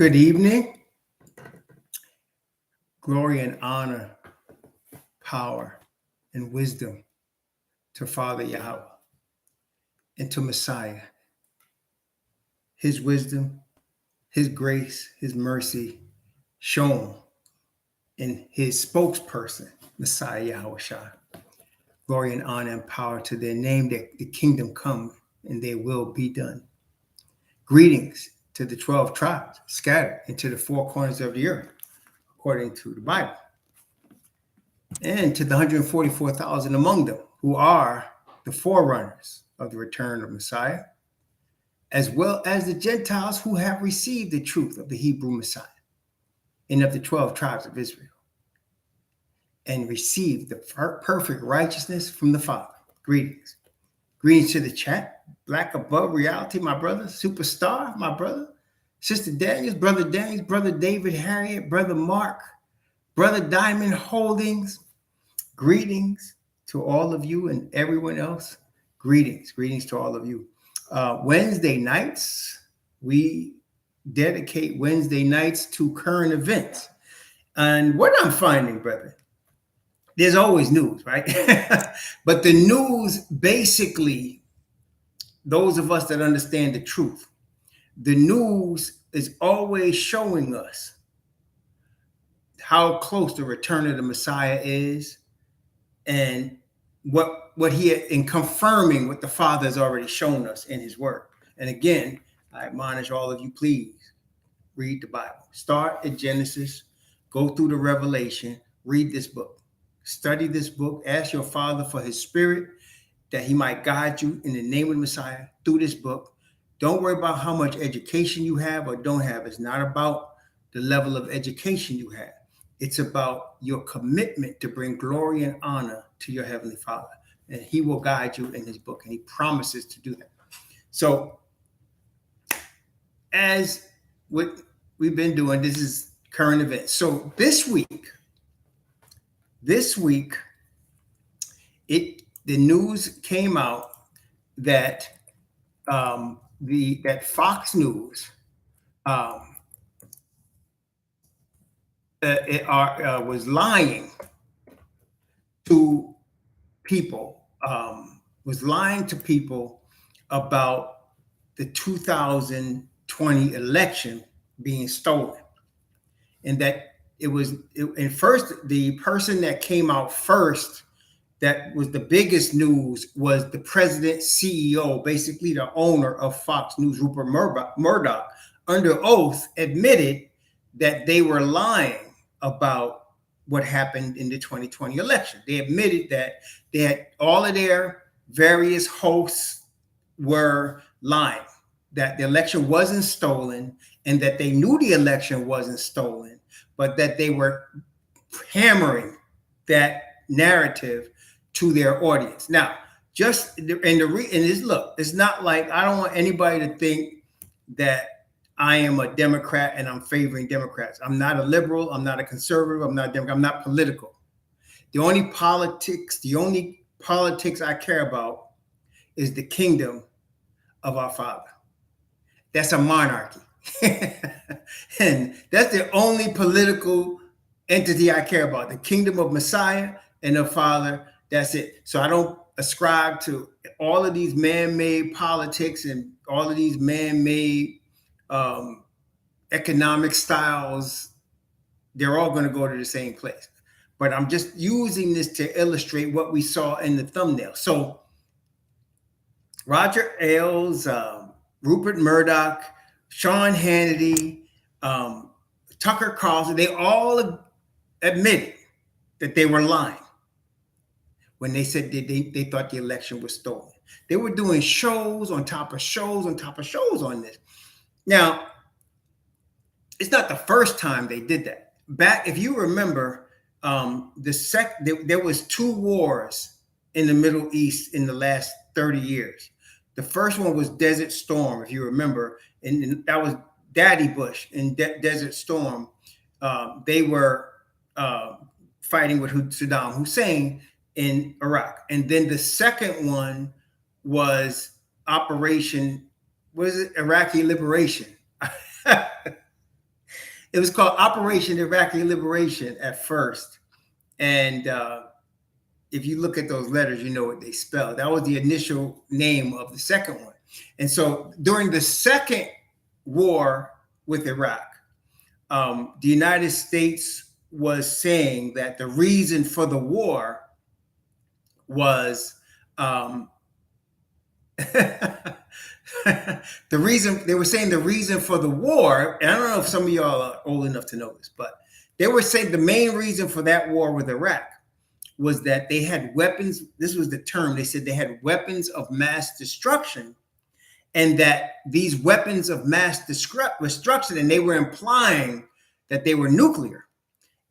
Good evening. Glory and honor, power and wisdom to Father Yahweh and to Messiah. His wisdom, his grace, his mercy shown in his spokesperson, Messiah Yahushua. Glory and honor and power to their name, that the kingdom come and their will be done. Greetings to the 12 tribes scattered into the four corners of the earth, according to the Bible. And to the 144,000 among them who are the forerunners of the return of Messiah, as well as the Gentiles who have received the truth of the Hebrew Messiah and of the 12 tribes of Israel and received the perfect righteousness from the Father. Greetings. Greetings to the chat. Black Above Reality, my brother. Superstar, my brother. Sister Daniels, Brother David Harriet, Brother Mark, Brother Diamond Holdings. Greetings to all of you and everyone else. Greetings to all of you. Wednesday nights, we dedicate Wednesday nights to current events. And what I'm finding, brother, there's always news, right? But the news, basically, those of us that understand the truth, the news is always showing us how close the return of the Messiah is, and what he in confirming what the Father has already shown us in his word. And again, I admonish all of you, please read the Bible. Start at Genesis, go through the Revelation, read this book, study this book, ask your Father for his spirit that he might guide you in the name of the Messiah through this book. Don't worry about how much education you have or don't have. It's not about the level of education you have. It's about your commitment to bring glory and honor to your Heavenly Father. And he will guide you in his book, and he promises to do that. So as what we've been doing, this is current events. So this week, the news came out that that Fox News was lying to people, about the 2020 election being stolen, and that and first, the person that came out first, that was the biggest news, was the president, CEO, basically the owner of Fox News, Rupert Murdoch, under oath admitted that they were lying about what happened in the 2020 election. They admitted that they had all of their various hosts were lying, that the election wasn't stolen, and that they knew the election wasn't stolen, but that they were hammering that narrative to their audience. Now, look, it's not like, I don't want anybody to think that I am a Democrat and I'm favoring Democrats. I'm not a liberal. I'm not a conservative. I'm not a Democrat. I'm not political. The only politics I care about is the kingdom of our Father. That's a monarchy. And that's the only political entity I care about, the kingdom of Messiah and the Father. That's it. So I don't ascribe to all of these man-made politics and all of these man-made economic styles. They're all going to go to the same place. But I'm just using this to illustrate what we saw in the thumbnail. So Roger Ailes, Rupert Murdoch, Sean Hannity, Tucker Carlson, they all admitted that they were lying when they said they thought the election was stolen. They were doing shows on top of shows on top of shows on this. Now, it's not the first time they did that. Back, if you remember, there was 2 wars in the Middle East in the last 30 years. The first one was Desert Storm, if you remember, and that was Daddy Bush in Desert Storm. They were fighting with Saddam Hussein in Iraq. And then the second one was Iraqi Liberation. It was called Operation Iraqi Liberation at first. And if you look at those letters, you know what they spell. That was the initial name of the second one. And so during the second war with Iraq, the United States was saying that the reason for the war was the reason. They were saying the reason for the war, and I don't know if some of y'all are old enough to know this, but they were saying the main reason for that war with Iraq was that they had weapons. This was the term. They said they had weapons of mass destruction, and that these weapons of mass destruction, and they were implying that they were nuclear.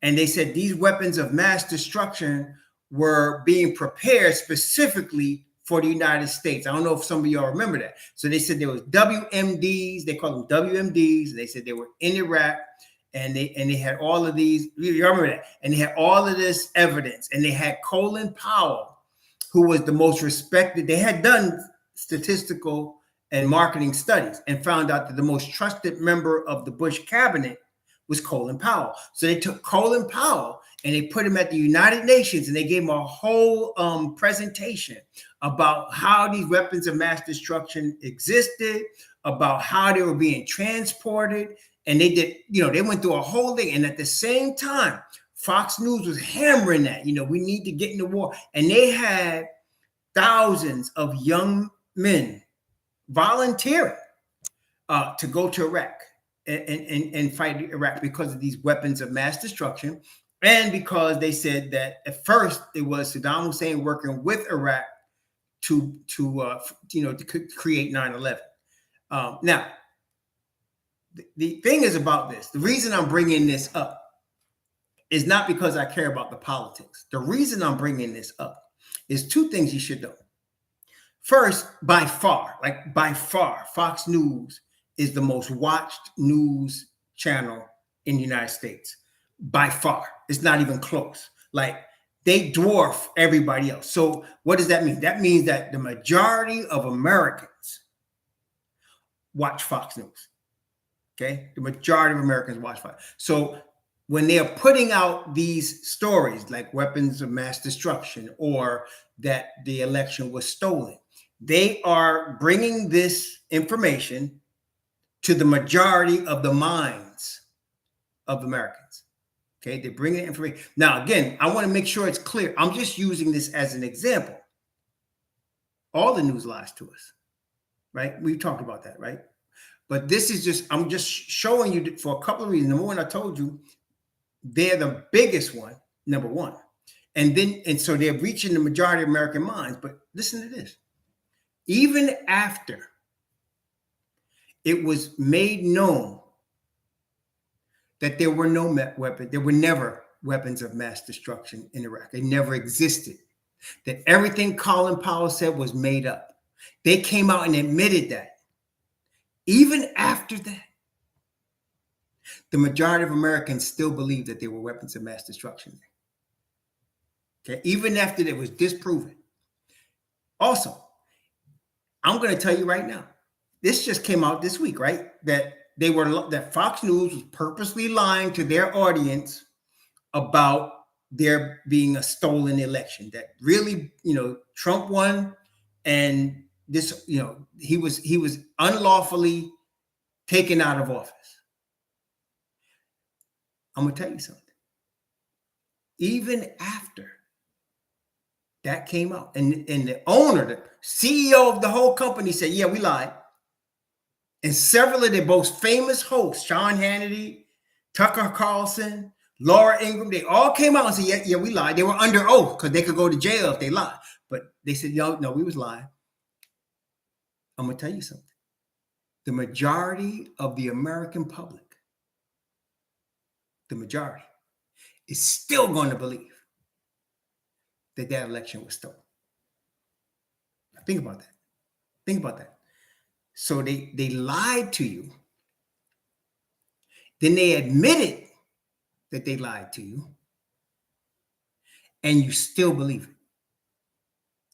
And they said these weapons of mass destruction were being prepared specifically for the United States. I don't know if some of y'all remember that. So they said there was WMDs. They called them WMDs. They said they were in Iraq, and they had all of these. You remember that? And they had all of this evidence. And they had Colin Powell, who was the most respected. They had done statistical and marketing studies and found out that the most trusted member of the Bush cabinet was Colin Powell. So they took Colin Powell and they put him at the United Nations, and they gave him a whole presentation about how these weapons of mass destruction existed, about how they were being transported. And they did, they went through a whole thing. And at the same time, Fox News was hammering that, we need to get in the war. And they had thousands of young men volunteering to go to Iraq and fight Iraq because of these weapons of mass destruction, and because they said that at first it was Saddam Hussein working with Iraq to create 9/11. Now, the thing is about this. The reason I'm bringing this up is not because I care about the politics. The reason I'm bringing this up is two things you should know. First, by far, Fox News is the most watched news channel in the United States. By far. It's not even close. They dwarf everybody else. So what does that mean? That means that the majority of Americans watch Fox News. Okay? The majority of Americans watch Fox. So when they are putting out these stories like weapons of mass destruction or that the election was stolen, they are bringing this information to the majority of the minds of Americans. Okay, they're bringing information. Now, again, I want to make sure it's clear. I'm just using this as an example. All the news lies to us, right? We've talked about that, right? But this is I'm just showing you for a couple of reasons. Number one, I told you, they're the biggest one, number one. And so they're reaching the majority of American minds. But listen to this. Even after it was made known that there were no weapons, there were never weapons of mass destruction in Iraq. They never existed. That everything Colin Powell said was made up. They came out and admitted that. Even after that, the majority of Americans still believe that there were weapons of mass destruction. Okay, even after it was disproven. Also, I'm going to tell you right now, this just came out this week, right? That Fox News was purposely lying to their audience about there being a stolen election. That really, Trump won, and this, he was unlawfully taken out of office. I'm gonna tell you something. Even after that came out, and the owner, the CEO of the whole company said, "Yeah, we lied." And several of their most famous hosts, Sean Hannity, Tucker Carlson, Laura Ingraham, they all came out and said, yeah, we lied. They were under oath because they could go to jail if they lied. But they said, no, we was lying. I'm going to tell you something. The majority of the American public, the majority, is still going to believe that that election was stolen. Now, think about that. Think about that. So they lied to you. Then they admitted that they lied to you. And you still believe it.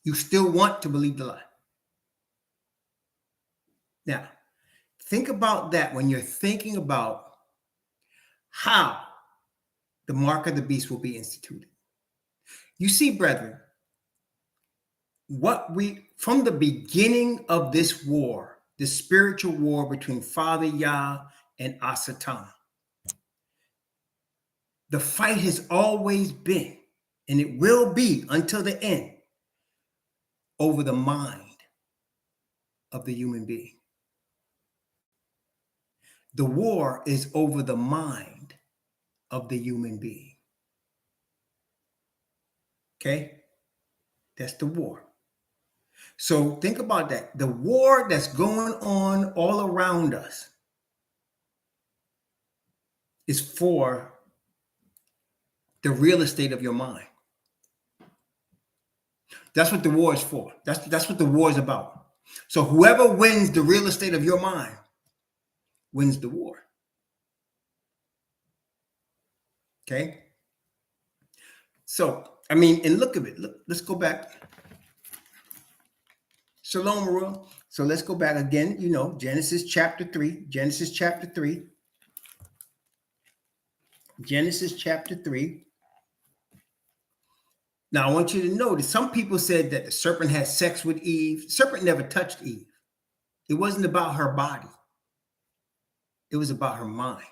You still want to believe the lie. Now, think about that when you're thinking about how the mark of the beast will be instituted. You see, brethren, from the beginning of this war, the spiritual war between Father Yah and Asatan, the fight has always been, and it will be until the end, over the mind of the human being. The war is over the mind of the human being. Okay? That's the war. So think about that. The war that's going on all around us is for the real estate of your mind. That's what the war is for. That's what the war is about. So whoever wins the real estate of your mind wins the war. Okay? So, I mean, and look at it. Look, let's go back. Shalom, Marua. So let's go back again, Genesis chapter 3. Genesis chapter 3. Genesis chapter 3. Now, I want you to notice, some people said that the serpent had sex with Eve. The serpent never touched Eve. It wasn't about her body. It was about her mind.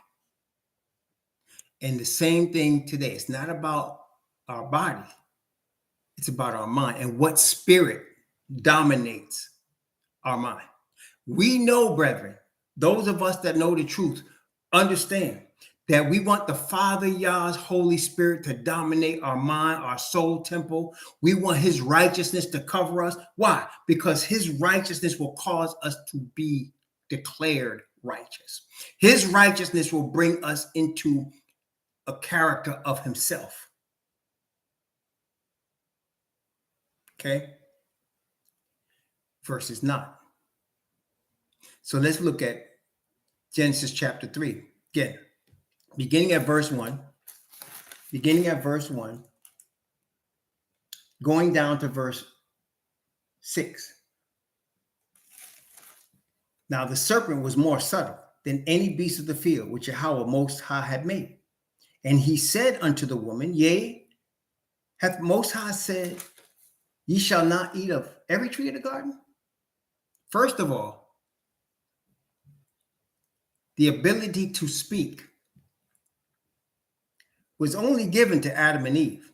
And the same thing today. It's not about our body. It's about our mind and what spirit dominates our mind. We know, brethren, those of us that know the truth understand that we want the Father Yah's Holy Spirit to dominate our mind, our soul temple. We want his righteousness to cover us. Why? Because his righteousness will cause us to be declared righteous. His righteousness will bring us into a character of himself. Okay? Versus not. So let's look at Genesis chapter 3. Again, beginning at verse 1, going down to verse 6. Now the serpent was more subtle than any beast of the field which Yahweh Most High had made. And he said unto the woman, Yea, hath Most High said, Ye shall not eat of every tree of the garden? First of all, the ability to speak was only given to Adam and Eve.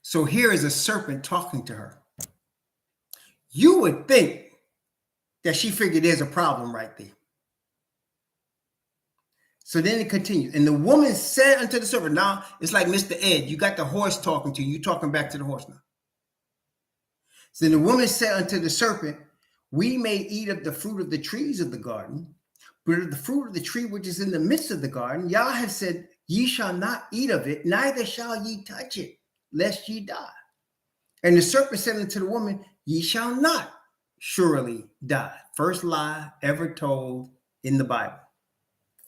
So here is a serpent talking to her. You would think that she figured there's a problem right there. So then it continues. And the woman said unto the serpent, now it's like Mr. Ed, you got the horse talking to you, you talking back to the horse now. So the woman said unto the serpent, we may eat of the fruit of the trees of the garden, but of the fruit of the tree which is in the midst of the garden, Yah has said, ye shall not eat of it, neither shall ye touch it, lest ye die. And the serpent said unto the woman, ye shall not surely die. First lie ever told in the Bible.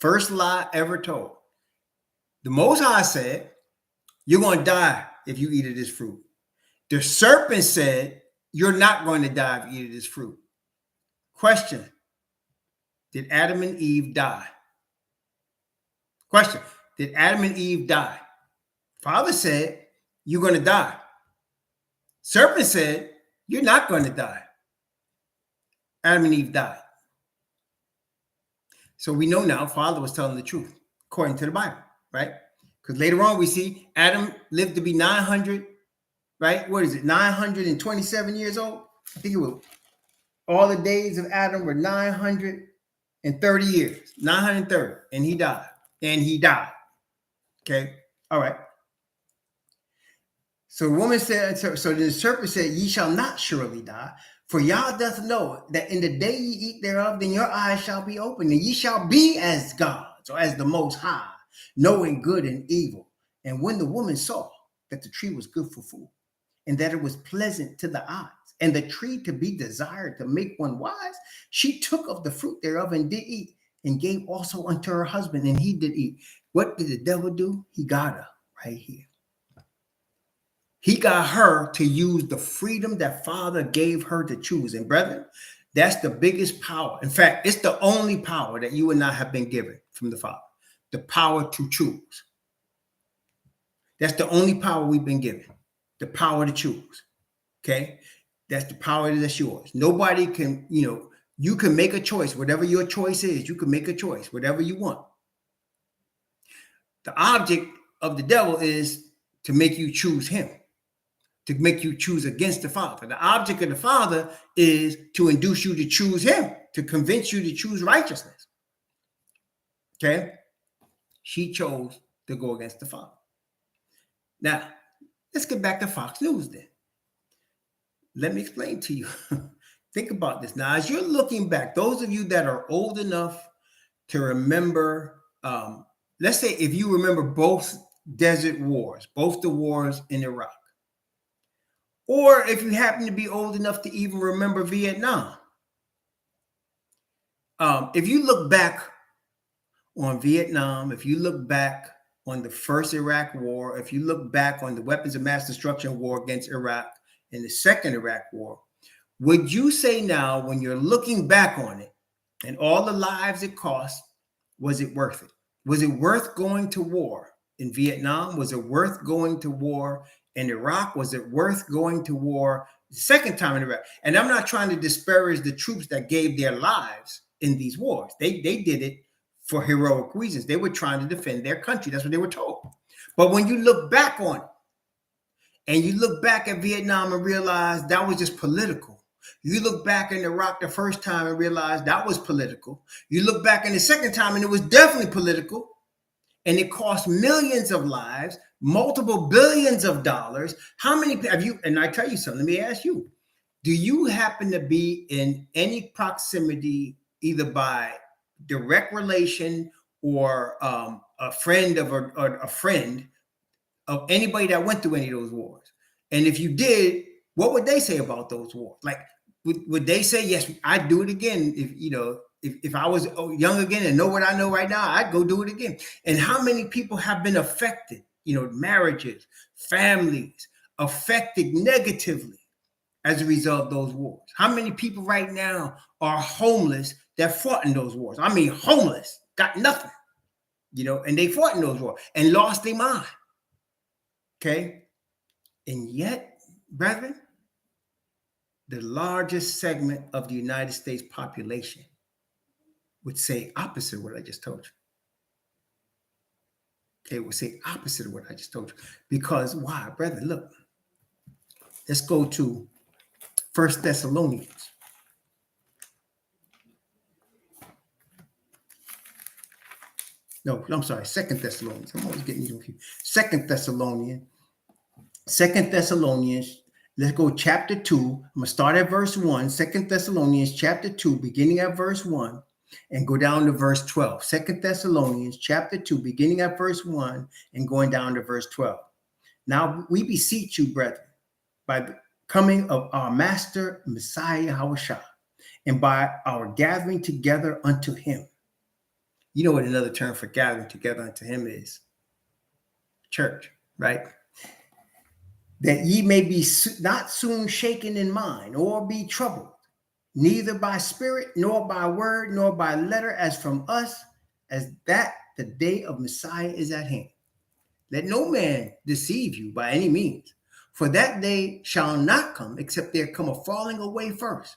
First lie ever told. The Most High said, you're going to die if you eat of this fruit. The serpent said, you're not going to die if you eat of this fruit. Question, did Adam and Eve die? Question, did Adam and Eve die? Father said, you're going to die. Serpent said, you're not going to die. Adam and Eve died. So we know now Father was telling the truth, according to the Bible, right? Because later on we see Adam lived to be 900, right? What is it? 927 years old? I think it was. All the days of Adam were 930 years, 930, and he died. And he died. Okay. All right. So the woman said, so the serpent said, ye shall not surely die, for Yah doth know that in the day ye eat thereof, then your eyes shall be opened, and ye shall be as gods, or as the Most High, knowing good and evil. And when the woman saw that the tree was good for food, and that it was pleasant to the eyes, and the tree to be desired to make one wise, she took of the fruit thereof and did eat, and gave also unto her husband, and he did eat. What did the devil do? He got her right here. He got her to use the freedom that Father gave her to choose. And brethren, That's the biggest power. In fact, it's the only power that you and I have been given from the Father, the power to choose. That's the only power we've been given, the power to choose. Okay? That's the power that's yours. Nobody can, you can make a choice. Whatever your choice is, you can make a choice, whatever you want. The object of the devil is to make you choose him, to make you choose against the Father. The object of the Father is to induce you to choose him, to convince you to choose righteousness. Okay? She chose to go against the Father. Now, let's get back to Fox News then. Let me explain to you. Think about this. Now, as you're looking back, those of you that are old enough to remember, let's say if you remember both desert wars, both the wars in Iraq, or if you happen to be old enough to even remember Vietnam, if you look back on Vietnam, if you look back on the first Iraq war, if you look back on the weapons of mass destruction war against Iraq and the second Iraq war, would you say now, when you're looking back on it and all the lives it cost, was it worth it? Was it worth going to war in Vietnam? Was it worth going to war in Iraq? Was it worth going to war the second time in Iraq? And I'm not trying to disparage the troops that gave their lives in these wars. They did it for heroic reasons. They were trying to defend their country. That's what they were told. But when you look back on it, and you look back at Vietnam and realize that was just political. You look back in Iraq the first time and realize that was political. You look back in the second time and it was definitely political. And it cost millions of lives, multiple billions of dollars. How many have you, and I tell you something, let me ask you, do you happen to be in any proximity, either by direct relation or a friend of a friend of anybody that went through any of those wars? And if you did, what would they say about those wars? Like, would they say, yes, I'd do it again? If I was young again and know what I know right now, I'd go do it again. And how many people have been affected, marriages, families, affected negatively as a result of those wars? How many people right now are homeless that fought in those wars? I mean, homeless, got nothing, and they fought in those wars and lost their mind. Okay. And yet, brethren, the largest segment of the United States population would say opposite of what I just told you. They would say opposite of what I just told you. Because why, brethren? Look, let's go to 1 Thessalonians. No, I'm sorry, 2 Thessalonians. I'm always getting you confused. 2 Thessalonians, let's go chapter 2. I'm going to start at verse 1. 2 Thessalonians chapter 2, beginning at verse 1, and go down to verse 12. 2 Thessalonians chapter 2, beginning at verse 1, and going down to verse 12. Now we beseech you, brethren, by the coming of our Master Messiah Yahushua, and by our gathering together unto him. You know what another term for gathering together unto him is? Church, right? That ye may be not soon shaken in mind, or be troubled, neither by spirit, nor by word, nor by letter, as from us, as that the day of Messiah is at hand. Let no man deceive you by any means, for that day shall not come, except there come a falling away first,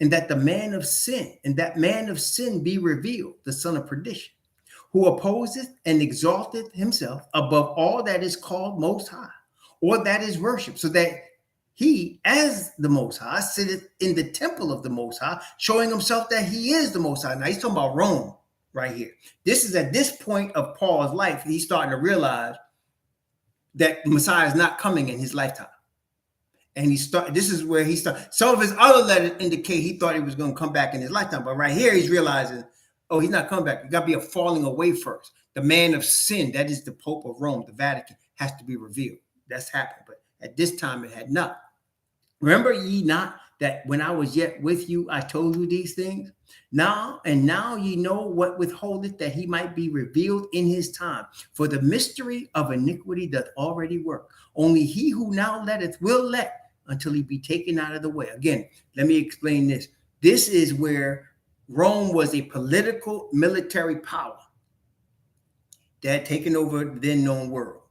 and that man of sin be revealed, the son of perdition, who opposeth and exalteth himself above all that is called Most High, or that is worship, so that he, as the Most High, sitteth in the temple of the Most High, showing himself that he is the Most High. Now he's talking about Rome right here. This is at this point of Paul's life, he's starting to realize that the Messiah is not coming in his lifetime. And this is where he started. Some of his other letters indicate he thought he was going to come back in his lifetime. But right here, he's realizing, oh, he's not coming back. You got to be a falling away first. The man of sin, that is the Pope of Rome, the Vatican, has to be revealed. That's happened. But at this time, it had not. Remember ye not that when I was yet with you, I told you these things? Now ye know what withholdeth, that he might be revealed in his time. For the mystery of iniquity doth already work. Only he who now letteth will let until he be taken out of the way. Again, let me explain this. This is where Rome was a political military power that had taken over the then known world.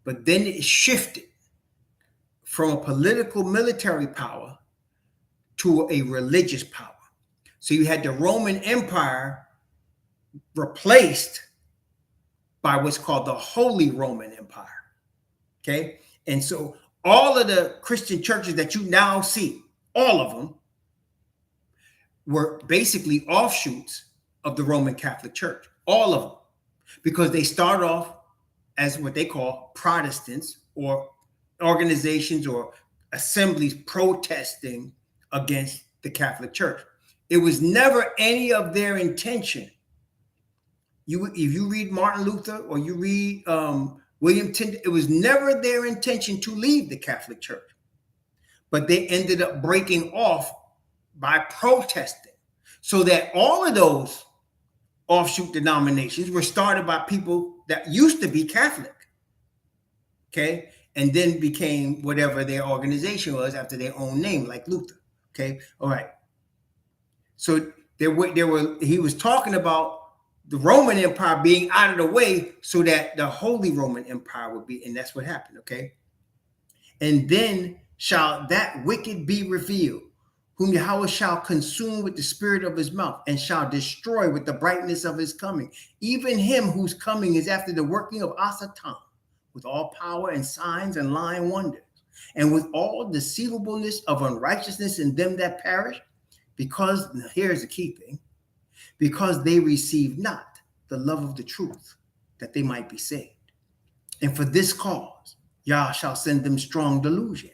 But then it shifted from a political military power to a religious power. So you had the Roman Empire replaced by what's called the Holy Roman Empire. Okay. And so all of the Christian churches that you now see, all of them, were basically offshoots of the Roman Catholic Church. All of them. Because they start off as what they call Protestants, or organizations or assemblies protesting against the Catholic Church. It was never any of their intention. If you read Martin Luther or you read William Tyndale, it was never their intention to leave the Catholic Church. But they ended up breaking off by protesting. So that all of those offshoot denominations were started by people that used to be Catholic. Okay. And then became whatever their organization was after their own name, like Luther. Okay. All right. So he was talking about the Roman Empire being out of the way so that the Holy Roman Empire would be, and that's what happened. Okay. And then shall that wicked be revealed, whom Yahweh shall consume with the spirit of his mouth, and shall destroy with the brightness of his coming, even him whose coming is after the working of Asatan, with all power and signs and lying wonders, and with all deceivableness of unrighteousness in them that perish, because, now here's the key thing, because they receive not the love of the truth, that they might be saved. And for this cause, Yah shall send them strong delusion,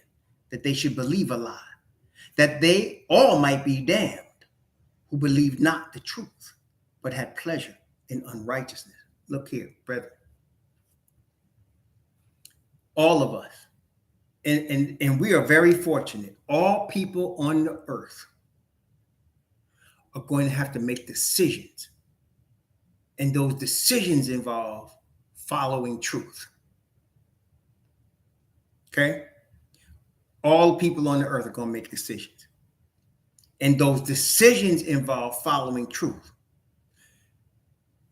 that they should believe a lie, that they all might be damned, who believed not the truth, but had pleasure in unrighteousness. Look here, brethren. All of us, and we are very fortunate, all people on the earth are going to have to make decisions. And those decisions involve following truth. Okay? All people on the earth are going to make decisions. And those decisions involve following truth.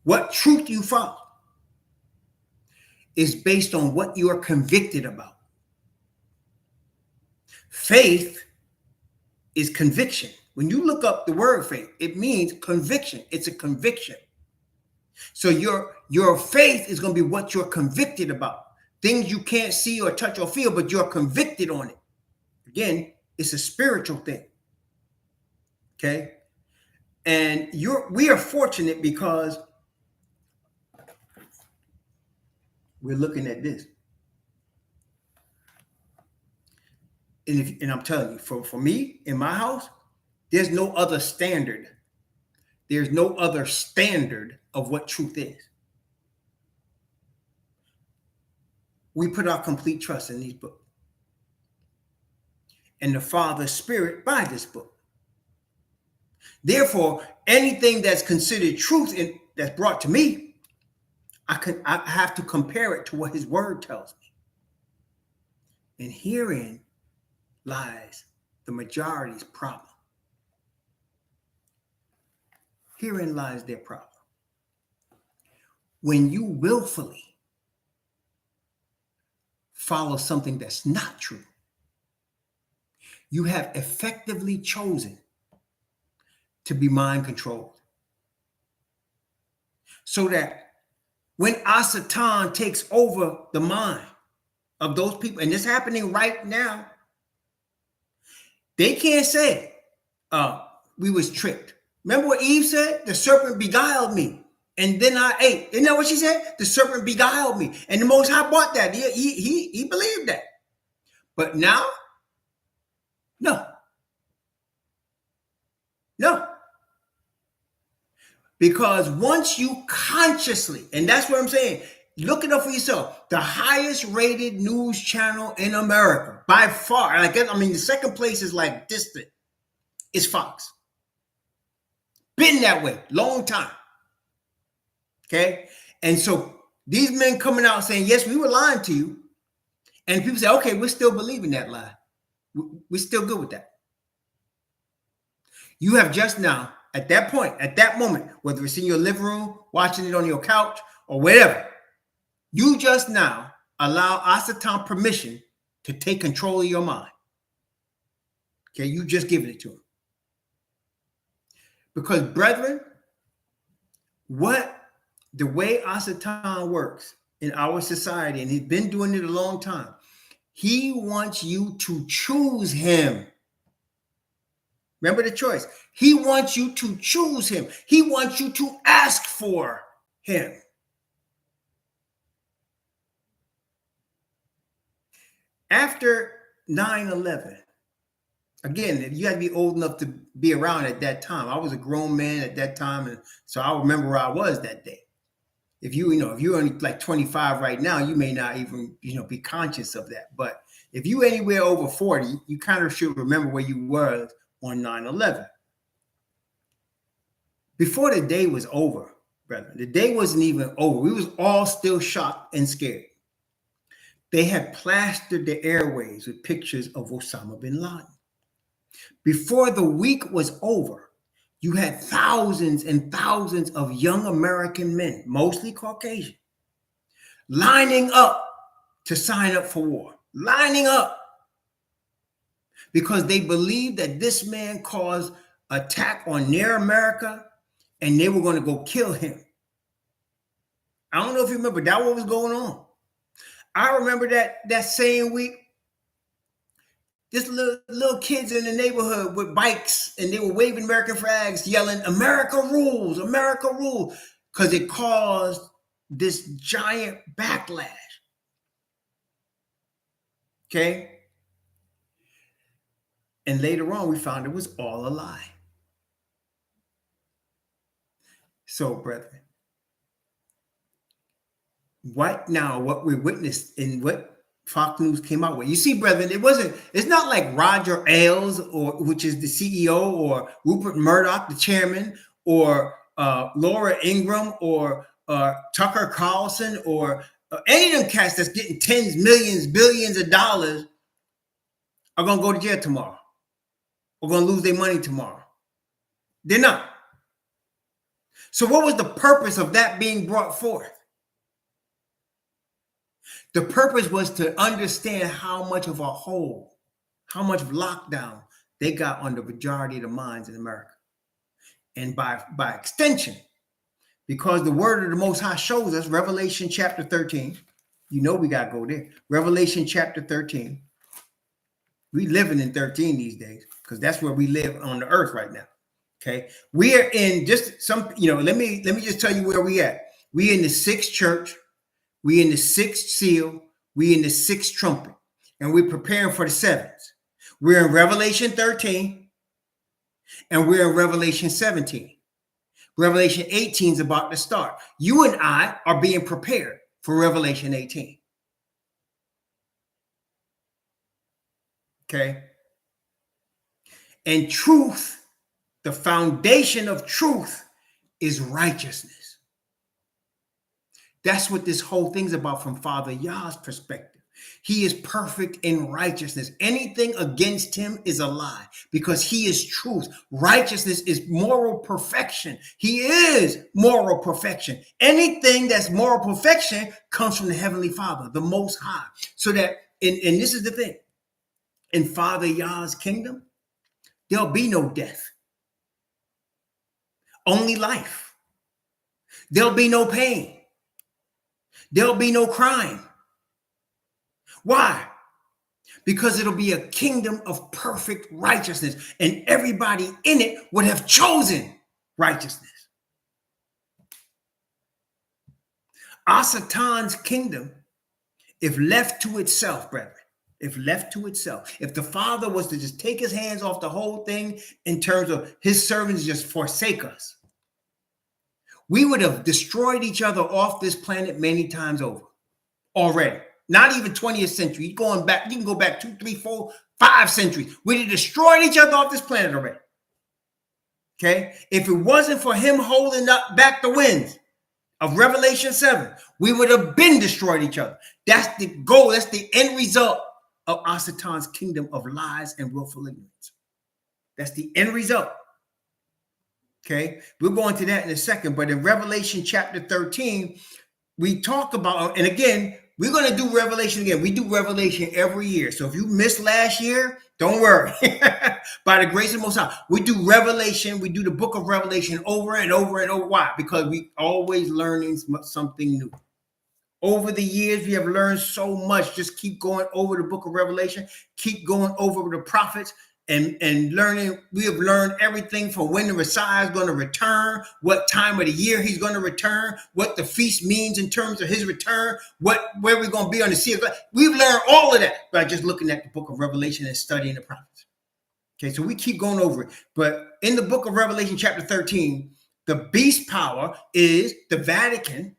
What truth you follow is based on what you are convicted about. Faith is conviction. When you look up the word faith, it means conviction. It's a conviction. So your faith is going to be what you're convicted about. Things you can't see or touch or feel, but you're convicted on it. Again, it's a spiritual thing. Okay? And we are fortunate because we're looking at this. And I'm telling you, for me, in my house, there's no other standard. There's no other standard of what truth is. We put our complete trust in these books. And the Father's Spirit by this book. Therefore, anything that's considered truth that's brought to me, I have to compare it to what his word tells me. And herein lies the majority's problem. Herein lies their problem. When you willfully follow something that's not true, you have effectively chosen to be mind controlled. So that when Asatan takes over the mind of those people, and it's happening right now, they can't say, we was tricked. Remember what Eve said? The serpent beguiled me, and then I ate. Isn't that what she said? The serpent beguiled me. And the Most High bought that. He believed that. But now, no. Because once you consciously, and that's what I'm saying, look it up for yourself. The highest rated news channel in America, by far, the second place is like distant, is Fox. Been that way, long time. Okay? And so these men coming out saying, yes, we were lying to you. And people say, okay, we're still believing that lie. We're still good with that. You have just now, at that point, at that moment, whether it's in your living room, watching it on your couch, or whatever, you just now allow Asatan permission to take control of your mind. Okay, you just given it to him. Because, brethren, the way Asatan works in our society, and he's been doing it a long time, he wants you to choose him. Remember the choice. He wants you to choose him. He wants you to ask for him. After 9/11, again, you had to be old enough to be around at that time. I was a grown man at that time, and so I remember where I was that day. If you're only like 25 right now, you may not even, be conscious of that. But if you're anywhere over 40, you kind of should remember where you were on 9/11. Before the day was over, brethren, the day wasn't even over. We was all still shocked and scared. They had plastered the airways with pictures of Osama bin Laden. Before the week was over, you had thousands and thousands of young American men, mostly Caucasian, lining up to sign up for war, lining up because they believed that this man caused attack on their America and they were going to go kill him. I don't know if you remember that what was going on. I remember that same week, just little kids in the neighborhood with bikes, and they were waving American flags, yelling, "America rules, America rules," because it caused this giant backlash. Okay? And later on, we found it was all a lie. So, brethren, what we witnessed in what Fox News came out with. You see, brethren, it's not like Roger Ailes, which is the CEO, or Rupert Murdoch, the chairman, or Laura Ingraham, or Tucker Carlson, or any of them cats that's getting tens, millions, billions of dollars are going to go to jail tomorrow, or going to lose their money tomorrow. They're not. So what was the purpose of that being brought forth? The purpose was to understand how much of a hole, how much lockdown they got on the majority of the minds in America. And by extension, because the word of the Most High shows us, Revelation chapter 13, we got to go there. Revelation chapter 13. We living in 13 these days because that's where we live on the earth right now. Okay. We are in just some, let me just tell you where we at. We in the sixth church. We in the sixth seal, we in the sixth trumpet, and we're preparing for the seventh. We're in Revelation 13, and we're in Revelation 17. Revelation 18 is about to start. You and I are being prepared for Revelation 18. Okay? And truth, the foundation of truth is righteousness. That's what this whole thing's about from Father Yah's perspective. He is perfect in righteousness. Anything against him is a lie because he is truth. Righteousness is moral perfection. He is moral perfection. Anything that's moral perfection comes from the Heavenly Father, the Most High. So that, and this is the thing, in Father Yah's kingdom, there'll be no death. Only life. There'll be no pain. There'll be no crime. Why? Because it'll be a kingdom of perfect righteousness, and everybody in it would have chosen righteousness. Asatan's kingdom, if left to itself, brethren, if left to itself, if the Father was to just take his hands off the whole thing in terms of his servants just forsake us, we would have destroyed each other off this planet many times over already. Not even 20th century. You can go back 2, 3, 4, 5 centuries. We'd have destroyed each other off this planet already. Okay? If it wasn't for him holding back the winds of Revelation 7, we would have been destroyed each other. That's the goal. That's the end result of Asatan's kingdom of lies and willful ignorance. That's the end result. Okay, we'll go into that in a second. But in Revelation chapter 13, we talk about, and again, we're going to do Revelation again. We do Revelation every year. So if you missed last year, don't worry. By the grace of the Most High, we do Revelation. We do the book of Revelation over and over and over. Why? Because we always learning something new. Over the years, we have learned so much. Just keep going over the book of Revelation. Keep going over the prophets and learning. We have learned everything from when the Messiah is going to return, what time of the year he's going to return, what the feast means in terms of his return, where we're going to be on the sea of God. We've learned all of that by just looking at the book of Revelation and studying the prophets. Okay, so we keep going over it. But in the book of Revelation, chapter 13, the beast power is the Vatican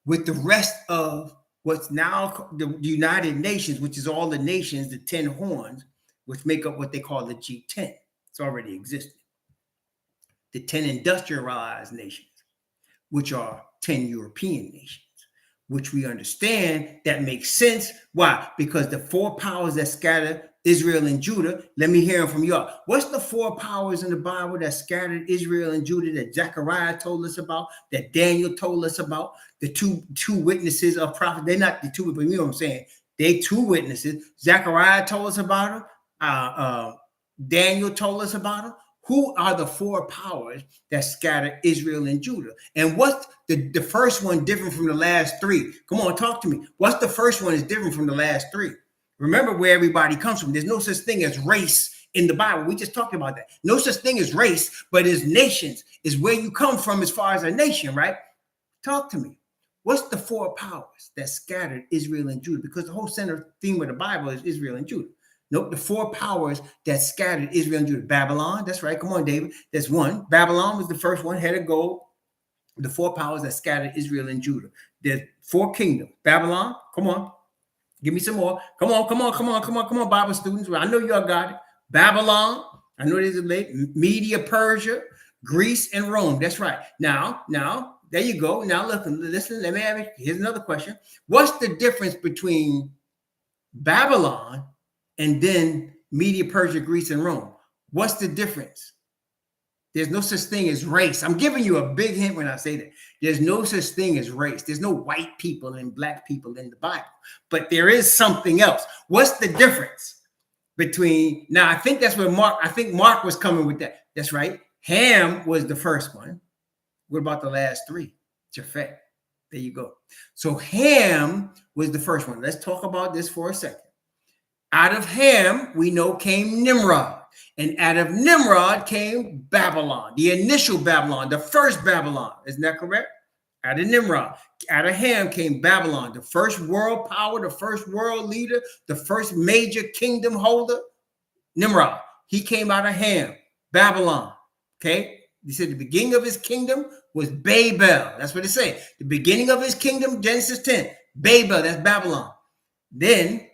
with the rest of what's now the United Nations, which is all the nations, the 10 horns, which make up what they call the G10. It's already existed. The 10 industrialized nations, which are 10 European nations, which we understand that makes sense. Why? Because the 4 powers that scattered Israel and Judah, let me hear them from y'all. What's the 4 powers in the Bible that scattered Israel and Judah that Zechariah told us about, that Daniel told us about? The two witnesses of prophet. They're not the two, but you know what I'm saying. They 2 witnesses. Zechariah told us about them. Daniel told us about them. Who are the 4 powers that scattered Israel and Judah? And what's the first one different from the last 3? Come on, talk to me. What's the first one is different from the last 3? Remember where everybody comes from. There's no such thing as race in the Bible. We just talked about that. No such thing as race, but as nations is where you come from as far as a nation, right? Talk to me. What's the 4 powers that scattered Israel and Judah? Because the whole center theme of the Bible is Israel and Judah. Nope, the 4 powers that scattered Israel and Judah. Babylon, that's right. Come on, David. That's one. Babylon was the first one, head of gold. The 4 powers that scattered Israel and Judah. There's 4 kingdoms. Babylon, come on. Give me some more. Come on, Bible students. I know y'all got it. Babylon, I know there's a late. Media, Persia, Greece, and Rome. That's right. Now, there you go. Now, look, listen, let me have it. Here's another question. What's the difference between Babylon and then Media, Persia, Greece, and Rome? What's the difference? There's no such thing as race. I'm giving you a big hint when I say that. There's no such thing as race. There's no white people and black people in the Bible. But there is something else. What's the difference between, now I think that's where Mark was coming with that. That's right. Ham was the first one. What about the last 3? Japhet. There you go. So Ham was the first one. Let's talk about this for a second. Out of Ham, we know came Nimrod. And out of Nimrod came Babylon, the initial Babylon, the first Babylon. Isn't that correct? Out of Nimrod. Out of Ham came Babylon, the first world power, the first world leader, the first major kingdom holder. Nimrod. He came out of Ham, Babylon. Okay? He said the beginning of his kingdom was Babel. That's what it says. The beginning of his kingdom, Genesis 10. Babel, that's Babylon. Then,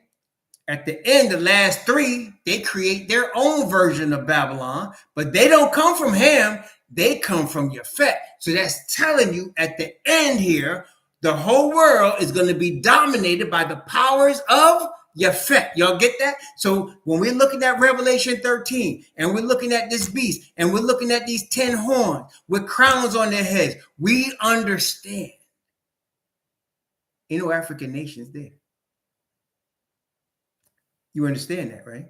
at the end, the last 3, they create their own version of Babylon, but they don't come from Ham. They come from Japhet. So that's telling you at the end here, the whole world is going to be dominated by the powers of Japhet. Y'all get that? So when we're looking at Revelation 13 and we're looking at this beast and we're looking at these 10 horns with crowns on their heads, we understand. Ain't no African nations there. You understand that, right?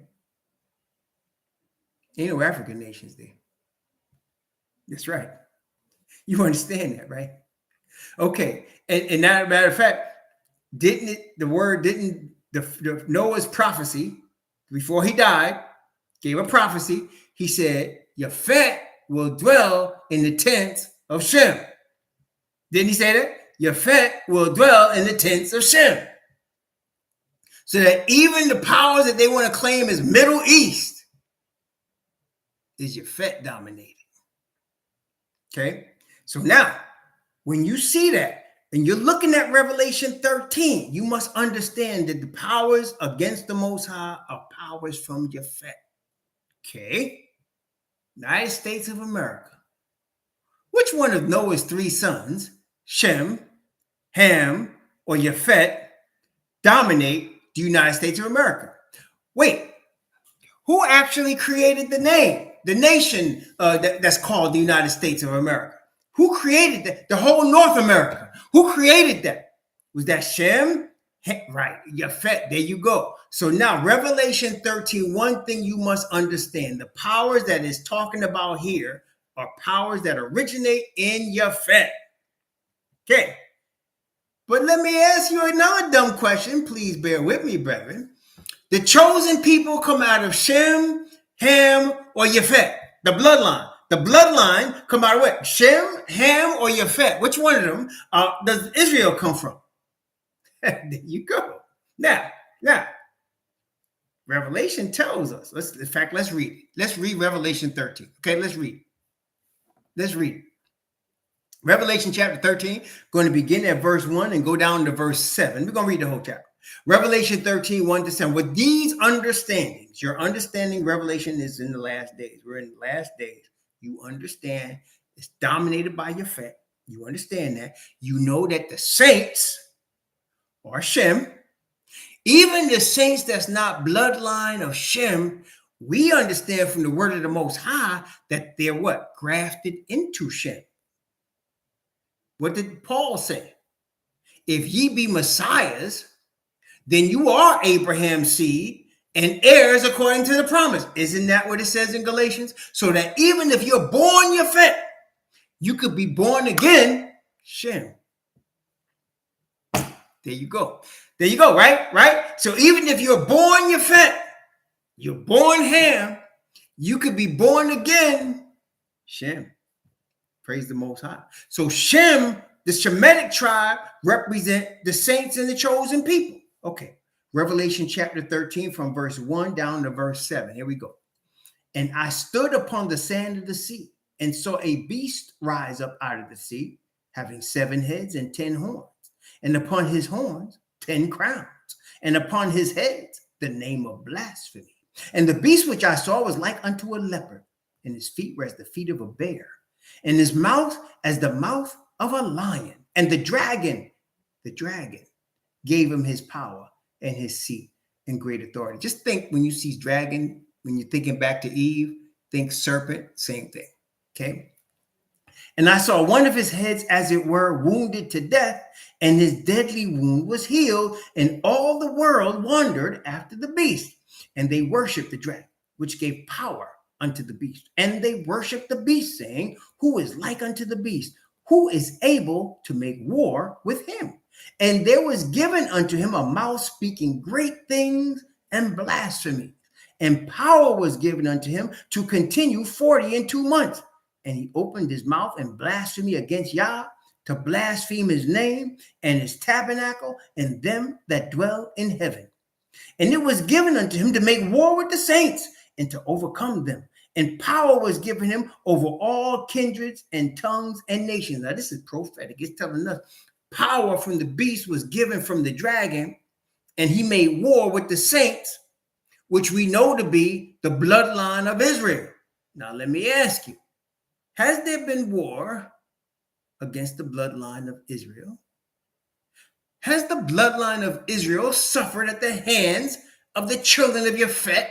Ain't no African nations there. That's right. You understand that, right? Okay. And now, matter of fact, Noah's prophecy, before he died, gave a prophecy. He said, Japhet will dwell in the tents of Shem. Didn't he say that? Japhet will dwell in the tents of Shem. So that even the powers that they want to claim as Middle East is Japhet dominated. Okay? So now, when you see that, and you're looking at Revelation 13, you must understand that the powers against the Most High are powers from Japhet. Okay? United States of America. Which one of Noah's 3 sons, Shem, Ham, or Japhet, dominate the United States of America? Wait, who actually created the name? the nation that's called the United States of America. Who created that? The whole North America. Who created that? Was that Shem? Right, Yafet. There you go. So now Revelation 13, one thing you must understand, the powers that is talking about here are powers that originate in Yafet. Okay. But let me ask you another dumb question. Please bear with me, brethren. The chosen people come out of Shem, Ham, or Yafet. The bloodline. The bloodline come out of what? Shem, Ham, or Yafet. Which one of them does Israel come from? There you go. Now, Revelation tells us. Let's read it. Let's read Revelation 13. Okay, let's read. Revelation chapter 13, going to begin at verse 1 and go down to verse 7. We're going to read the whole chapter. Revelation 13, 1 to 7. With these understandings, your understanding, Revelation is in the last days. We're in the last days. You understand it's dominated by your faith. You understand that. You know that the saints or Shem, even the saints that's not bloodline of Shem, we understand from the word of the Most High that they're what? Grafted into Shem. What did Paul say? If ye be messiahs, then you are Abraham's seed and heirs according to the promise. Isn't that what it says in Galatians? So that even if you're born Yafet, you could be born again Shem. There you go. There you go, right? So even if you're born Yafet, you're born Ham, you could be born again Shem. Praise the Most High. So Shem, the Shemitic tribe, represent the saints and the chosen people. Okay. Revelation chapter 13 from verse 1 down to verse 7. Here we go. And I stood upon the sand of the sea and saw a beast rise up out of the sea, having 7 heads and 10 horns, and upon his horns 10 crowns, and upon his heads the name of blasphemy. And the beast which I saw was like unto a leopard, and his feet were as the feet of a bear, and his mouth as the mouth of a lion. And the dragon gave him his power and his seat and great authority. Just think when you see dragon, when you're thinking back to Eve, think serpent, same thing. Okay. And I saw one of his heads, as it were, wounded to death, and his deadly wound was healed, and all the world wondered after the beast. And they worshiped the dragon, which gave power unto the beast. And they worshiped the beast, saying, who is like unto the beast? Who is able to make war with him? And there was given unto him a mouth speaking great things and blasphemy. And power was given unto him to continue 42 months. And he opened his mouth in blasphemy against Yah, to blaspheme his name and his tabernacle and them that dwell in heaven. And it was given unto him to make war with the saints and to overcome them. And power was given him over all kindreds and tongues and nations. Now, this is prophetic. It's telling us power from the beast was given from the dragon, and he made war with the saints, which we know to be the bloodline of Israel. Now, let me ask you, has there been war against the bloodline of Israel? Has the bloodline of Israel suffered at the hands of the children of Yafet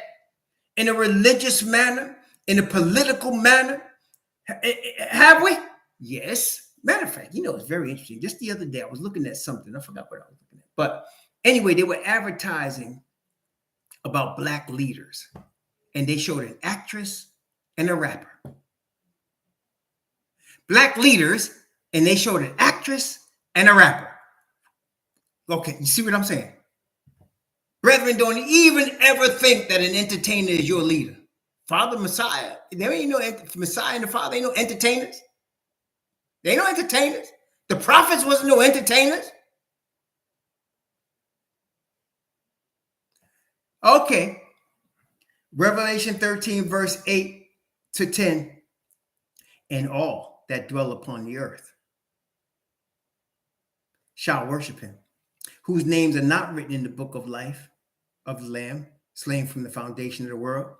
in a religious manner, in a political manner? Have we? Yes. Matter of fact, it's very interesting. Just the other day, I was looking at something. I forgot what I was looking at. But anyway, they were advertising about black leaders. And they showed an actress and a rapper. Black leaders, and they showed an actress and a rapper. Okay, you see what I'm saying? Brethren, don't even ever think that an entertainer is your leader. Father, Messiah, there ain't no Messiah and the Father, ain't no entertainers. They ain't no entertainers. The prophets wasn't no entertainers. Okay. Revelation 13, verse 8 to 10. And all that dwell upon the earth shall worship him, whose names are not written in the book of life of the Lamb, slain from the foundation of the world.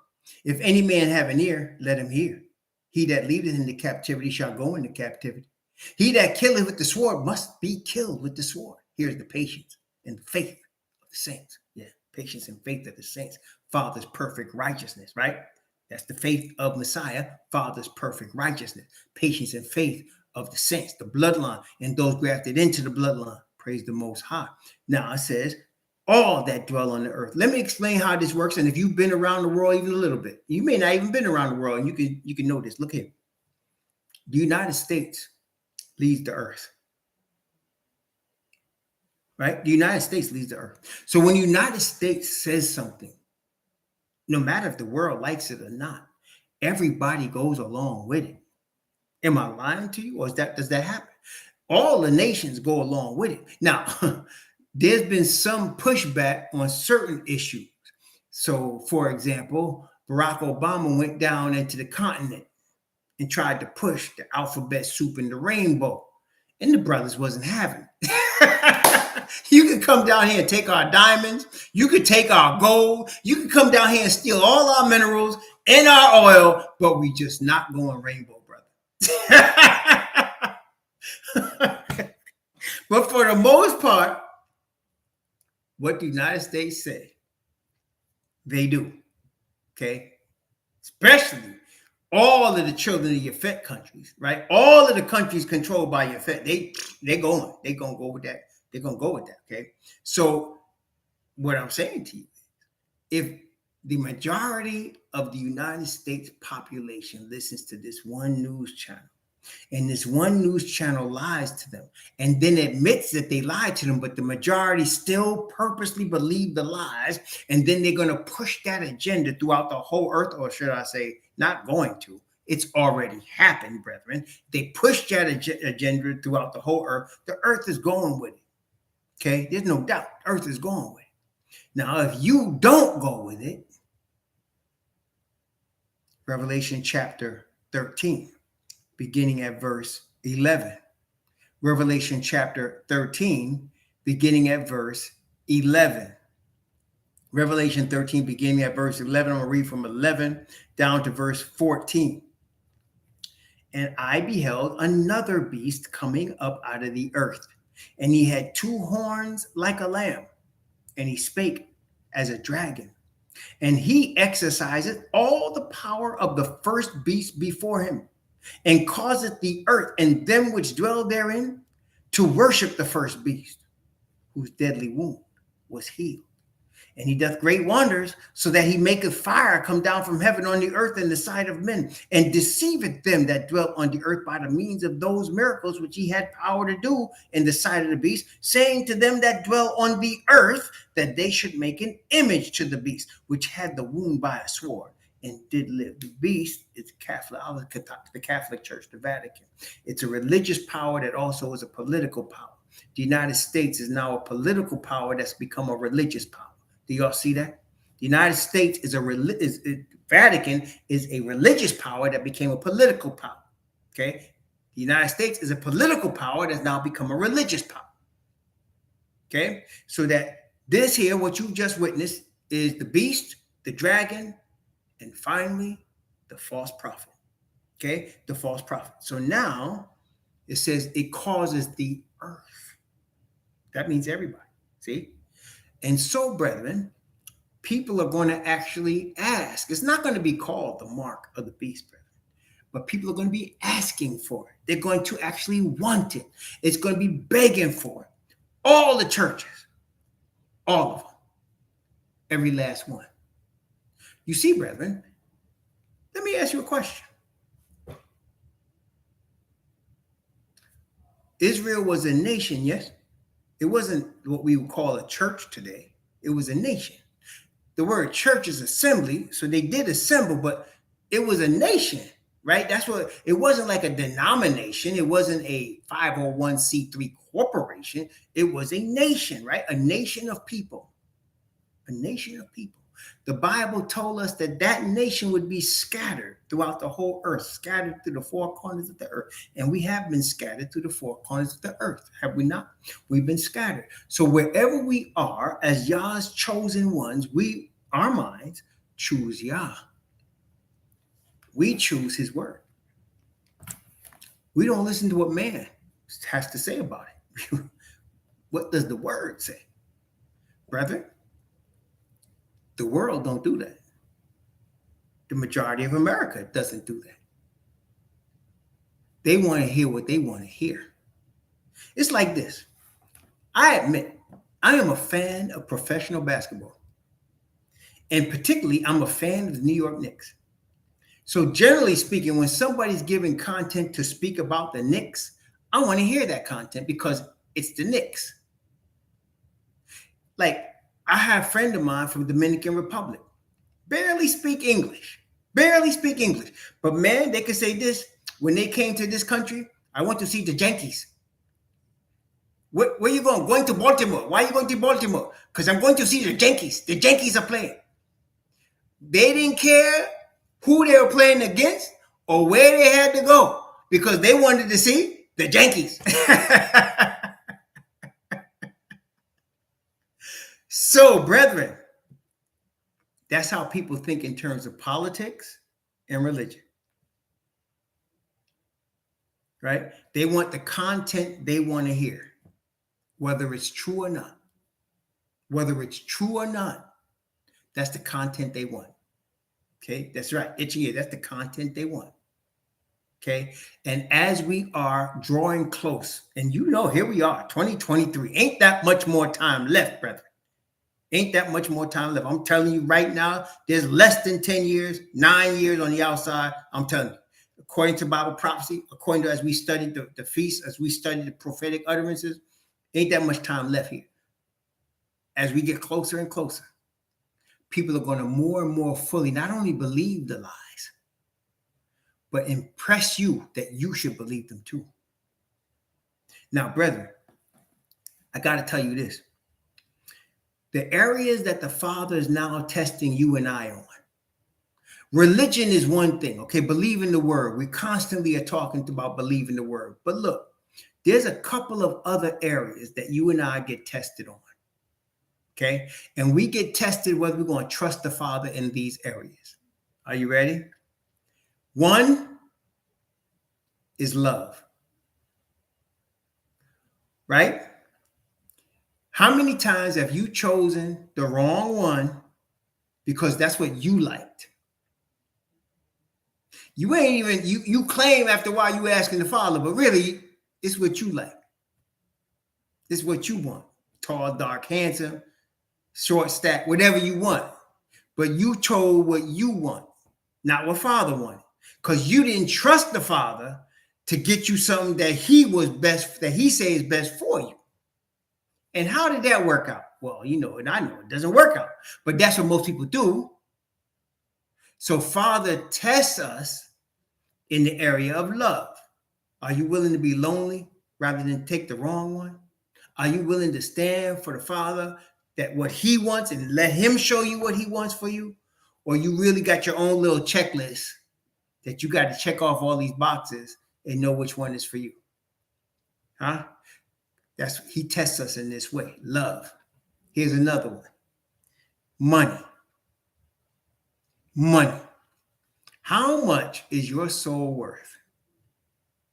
If any man have an ear, let him hear. He that leadeth into captivity shall go into captivity. He that killeth with the sword must be killed with the sword. Here's the patience and faith of the saints. Yeah, patience and faith of the saints. Father's perfect righteousness, right? That's the faith of Messiah, Father's perfect righteousness, patience and faith of the saints, the bloodline, and those grafted into the bloodline. Praise the Most High. Now it says, all that dwell on the earth. Let me explain how this works. And if you've been around the world even a little bit, you may not even been around the world, and you can know this. Look here. The United States leads the earth. Right? The United States leads the earth. So when the United States says something, no matter if the world likes it or not, everybody goes along with it. Am I lying to you, or does that happen? All the nations go along with it. Now, there's been some pushback on certain issues. So, for example, Barack Obama went down into the continent and tried to push the alphabet soup and the rainbow, and the brothers wasn't having it. You can come down here and take our diamonds. You could take our gold. You can come down here and steal all our minerals and our oil, but we just not going rainbow, brother. But for the most part, what the United States say, they do. Okay? Especially all of the children of Yafet countries, right? All of the countries controlled by Yafet, they're gonna go with that. They're gonna go with that. Okay. So what I'm saying to you, if the majority of the United States population listens to this one news channel, and this one news channel lies to them and then admits that they lied to them, but the majority still purposely believe the lies, and then they're going to push that agenda throughout the whole earth, or should I say, not going to. It's already happened, brethren. They push that agenda throughout the whole earth. The earth is going with it. Okay? There's no doubt. The earth is going with it. Now, if you don't go with it, Revelation chapter 13. Beginning at verse 11. Revelation chapter 13, beginning at verse 11. Revelation 13, beginning at verse 11. I'm going to read from 11 down to verse 14. And I beheld another beast coming up out of the earth, and he had two horns like a lamb, and he spake as a dragon. And he exerciseth all the power of the first beast before him, and causeth the earth and them which dwell therein to worship the first beast, whose deadly wound was healed. And he doth great wonders, so that he maketh fire come down from heaven on the earth in the sight of men, and deceiveth them that dwell on the earth by the means of those miracles which he had power to do in the sight of the beast, saying to them that dwell on the earth that they should make an image to the beast, which had the wound by a sword, and did live. The beast is Catholic, the Catholic Church, the Vatican. It's a religious power that also is a political power. The United States is now a political power that's become a religious power. Do y'all see that? The United States Vatican is a religious power that became a political power. Okay? The United States is a political power that's now become a religious power. Okay? So that this here, what you just witnessed, is the beast, the dragon, and finally, the false prophet. Okay? The false prophet. So now it says it causes the earth. That means everybody. See? And so, brethren, people are going to actually ask. It's not going to be called the mark of the beast, brethren, but people are going to be asking for it. They're going to actually want it. It's going to be begging for it. All the churches, all of them, every last one. You see, brethren, let me ask you a question. Israel was a nation, yes? It wasn't what we would call a church today. It was a nation. The word church is assembly, so they did assemble, but it was a nation, right? That's what, it wasn't like a denomination. It wasn't a 501c3 corporation. It was a nation, right? A nation of people. A nation of people. The Bible told us that that nation would be scattered throughout the whole earth, scattered through the four corners of the earth. And we have been scattered through the four corners of the earth, have we not? We've been scattered. So wherever we are as Yah's chosen ones, our minds choose Yah. We choose his word. We don't listen to what man has to say about it. What does the word say? Brethren, the world don't do that. the majority of America doesn't do that. They want to hear what they want to hear. It's like this. I admit, I am a fan of professional basketball. And particularly, I'm a fan of the New York Knicks. So generally speaking, when somebody's giving content to speak about the Knicks, I want to hear that content because it's the Knicks. Like, I have a friend of mine from Dominican Republic, barely speak English. But man, they could say this, when they came to this country, I went to see the Yankees. Where are you going? Going to Baltimore. Why are you going to Baltimore? Because I'm going to see the Yankees. The Yankees are playing. They didn't care who they were playing against or where they had to go because they wanted to see the Yankees. So, brethren, that's how people think in terms of politics and religion. Right? They want the content they want to hear, whether it's true or not. Whether it's true or not, that's the content they want. Okay, that's right. Itchy ear, that's the content they want. Okay, and as we are drawing close, and you know, here we are, 2023. Ain't that much more time left, brethren. Ain't that much more time left. I'm telling you right now, there's less than 10 years, 9 years on the outside. I'm telling you, according to Bible prophecy, according to as we studied the feast, as we studied the prophetic utterances, ain't that much time left here. As we get closer and closer, people are going to more and more fully not only believe the lies, but impress you that you should believe them too. Now, brethren, I got to tell you this. The areas that the Father is now testing you and I on. Religion is one thing, okay? Believing the word. We constantly are talking about believing the word. But look, there's a couple of other areas that you and I get tested on, okay? And we get tested whether we're going to trust the Father in these areas. Are you ready? One is love, right? How many times have you chosen the wrong one because that's what you liked? You ain't even, you claim after a while you asking the Father, but really it's what you like. It's what you want. Tall, dark, handsome, short, stack, whatever you want. But you chose what you want, not what Father wanted. Because you didn't trust the Father to get you something that he was best, that he says is best for you. And how did that work out? Well, you know, and I know it doesn't work out, but that's what most people do. So Father tests us in the area of love. Are you willing to be lonely rather than take the wrong one? Are you willing to stand for the Father, that what he wants, and let him show you what he wants for you? Or you really got your own little checklist that you got to check off all these boxes and know which one is for you? Huh? He tests us in this way. Love. Here's another one. Money. Money. How much is your soul worth?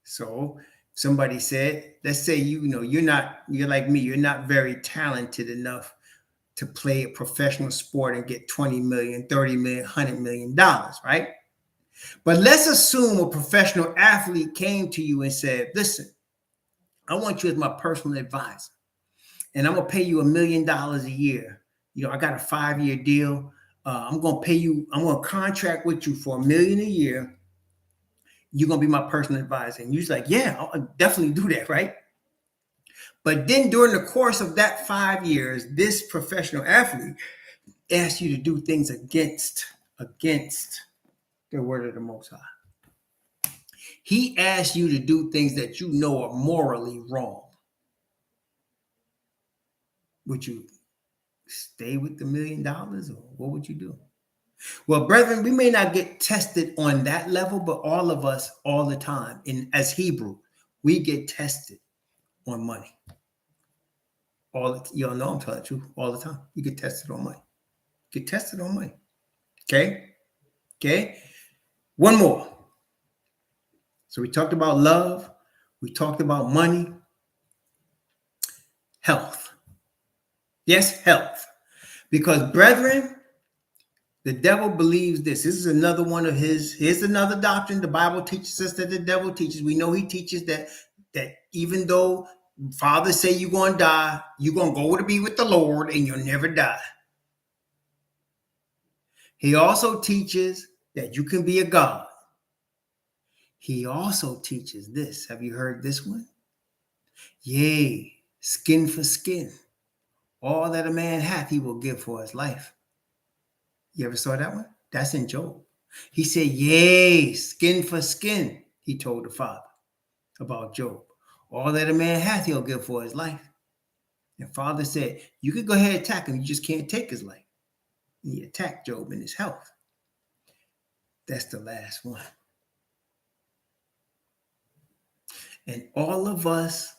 So somebody said, let's say, you're like me, you're not very talented enough to play a professional sport and get 20 million, 30 million, $100 million, right? But let's assume a professional athlete came to you and said, listen, I want you as my personal advisor, and I'm going to pay you $1 million a year. I got a 5-year deal. I'm going to pay you, I'm going to contract with you for $1 million a year. You're going to be my personal advisor. And you're like, yeah, I'll definitely do that, right? But then during the course of that 5 years, this professional athlete asks you to do things against the word of the Most High. He asks you to do things that you know are morally wrong. Would you stay with the $1 million, or what would you do? Well, brethren, we may not get tested on that level, but all of us, all the time, as Hebrew, we get tested on money. Y'all know I'm telling the truth all the time. You get tested on money. Get tested on money. Okay. One more. So we talked about love. We talked about money. Health. Yes, health. Because, brethren, The devil believes this. This is another one of his. Here's another doctrine. The Bible teaches us that the devil teaches. We know he teaches that even though fathers say you're going to die, you're going to go to be with the Lord and you'll never die. He also teaches that you can be a God. He also teaches this. Have you heard this one? Yea, skin for skin. All that a man hath, he will give for his life. You ever saw that one? That's in Job. He said, yea, skin for skin, he told the father about Job. All that a man hath, he'll give for his life. And father said, you could go ahead and attack him. You just can't take his life. And he attacked Job in his health. That's the last one. And all of us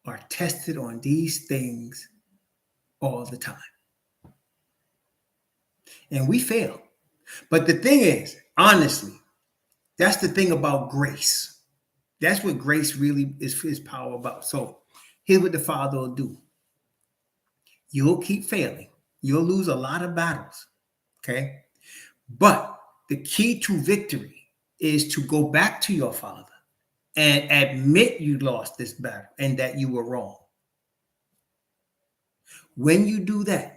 are tested on these things all the time. And we fail. But the thing is, honestly, that's the thing about grace. That's what grace really is his power about. So here's what the Father will do. You'll keep failing. You'll lose a lot of battles. Okay? But the key to victory is to go back to your Father and admit you lost this battle and that you were wrong. When you do that,